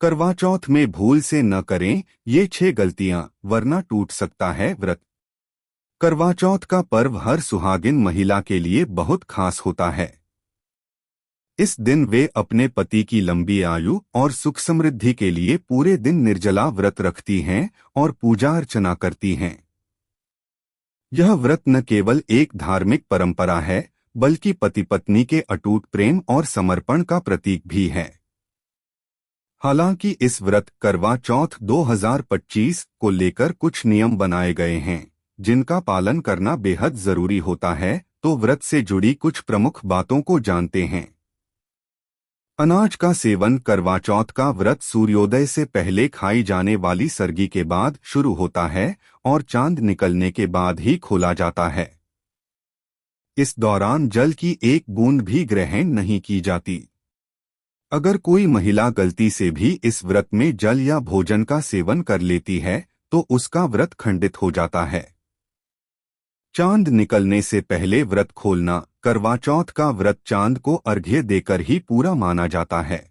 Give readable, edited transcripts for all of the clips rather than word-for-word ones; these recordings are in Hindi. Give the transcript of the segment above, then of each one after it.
करवा चौथ में भूल से न करें ये 6 गलतियां, वरना टूट सकता है व्रत। करवा चौथ का पर्व हर सुहागिन महिला के लिए बहुत खास होता है। इस दिन वे अपने पति की लंबी आयु और सुख समृद्धि के लिए पूरे दिन निर्जला व्रत रखती हैं और पूजा अर्चना करती हैं। यह व्रत न केवल एक धार्मिक परंपरा है, बल्कि पति पत्नी के अटूट प्रेम और समर्पण का प्रतीक भी है। हालांकि इस व्रत करवा चौथ 2025 को लेकर कुछ नियम बनाए गए हैं, जिनका पालन करना बेहद जरूरी होता है। तो व्रत से जुड़ी कुछ प्रमुख बातों को जानते हैं। अनाज का सेवन। करवा चौथ का व्रत सूर्योदय से पहले खाई जाने वाली सरगी के बाद शुरू होता है और चांद निकलने के बाद ही खोला जाता है। इस दौरान जल की एक बूंद भी ग्रहण नहीं की जाती। अगर कोई महिला गलती से भी इस व्रत में जल या भोजन का सेवन कर लेती है तो उसका व्रत खंडित हो जाता है। चांद निकलने से पहले व्रत खोलना। करवा चौथ का व्रत चांद को अर्घ्य देकर ही पूरा माना जाता है।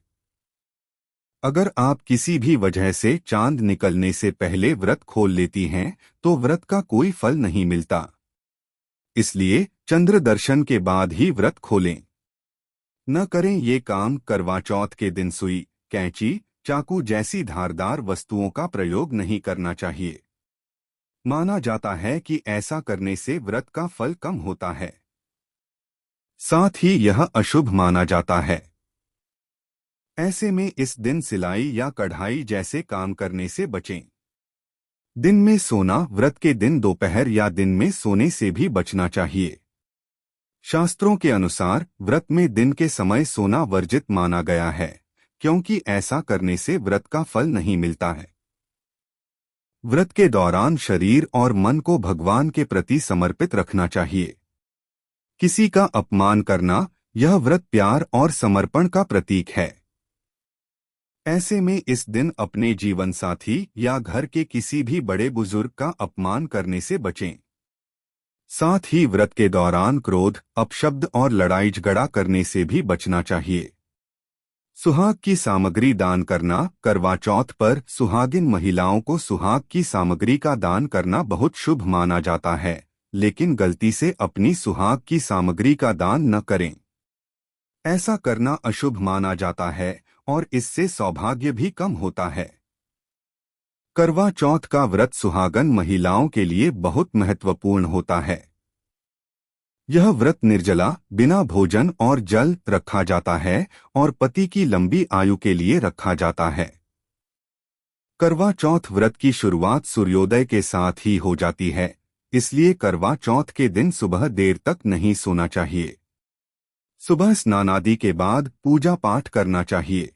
अगर आप किसी भी वजह से चांद निकलने से पहले व्रत खोल लेती हैं तो व्रत का कोई फल नहीं मिलता। इसलिए चंद्र दर्शन के बाद ही व्रत खोलें। न करें ये काम। करवा चौथ के दिन सुई, कैंची, चाकू जैसी धारदार वस्तुओं का प्रयोग नहीं करना चाहिए। माना जाता है कि ऐसा करने से व्रत का फल कम होता है, साथ ही यह अशुभ माना जाता है। ऐसे में इस दिन सिलाई या कढ़ाई जैसे काम करने से बचें। दिन में सोना। व्रत के दिन दोपहर या दिन में सोने से भी बचना चाहिए। शास्त्रों के अनुसार व्रत में दिन के समय सोना वर्जित माना गया है, क्योंकि ऐसा करने से व्रत का फल नहीं मिलता है। व्रत के दौरान शरीर और मन को भगवान के प्रति समर्पित रखना चाहिए। किसी का अपमान करना, यह व्रत प्यार और समर्पण का प्रतीक है। ऐसे में इस दिन अपने जीवन साथी या घर के किसी भी बड़े बुजुर्ग का अपमान करने से बचें। साथ ही व्रत के दौरान क्रोध, अपशब्द और लड़ाई झगड़ा करने से भी बचना चाहिए। सुहाग की सामग्री दान करना। करवा चौथ पर सुहागिन महिलाओं को सुहाग की सामग्री का दान करना बहुत शुभ माना जाता है, लेकिन गलती से अपनी सुहाग की सामग्री का दान न करें। ऐसा करना अशुभ माना जाता है और इससे सौभाग्य भी कम होता है। करवा चौथ का व्रत सुहागन महिलाओं के लिए बहुत महत्वपूर्ण होता है। यह व्रत निर्जला, बिना भोजन और जल रखा जाता है और पति की लंबी आयु के लिए रखा जाता है। करवा चौथ व्रत की शुरुआत सूर्योदय के साथ ही हो जाती है, इसलिए करवा चौथ के दिन सुबह देर तक नहीं सोना चाहिए। सुबह स्नान आदि के बाद पूजा पाठ करना चाहिए।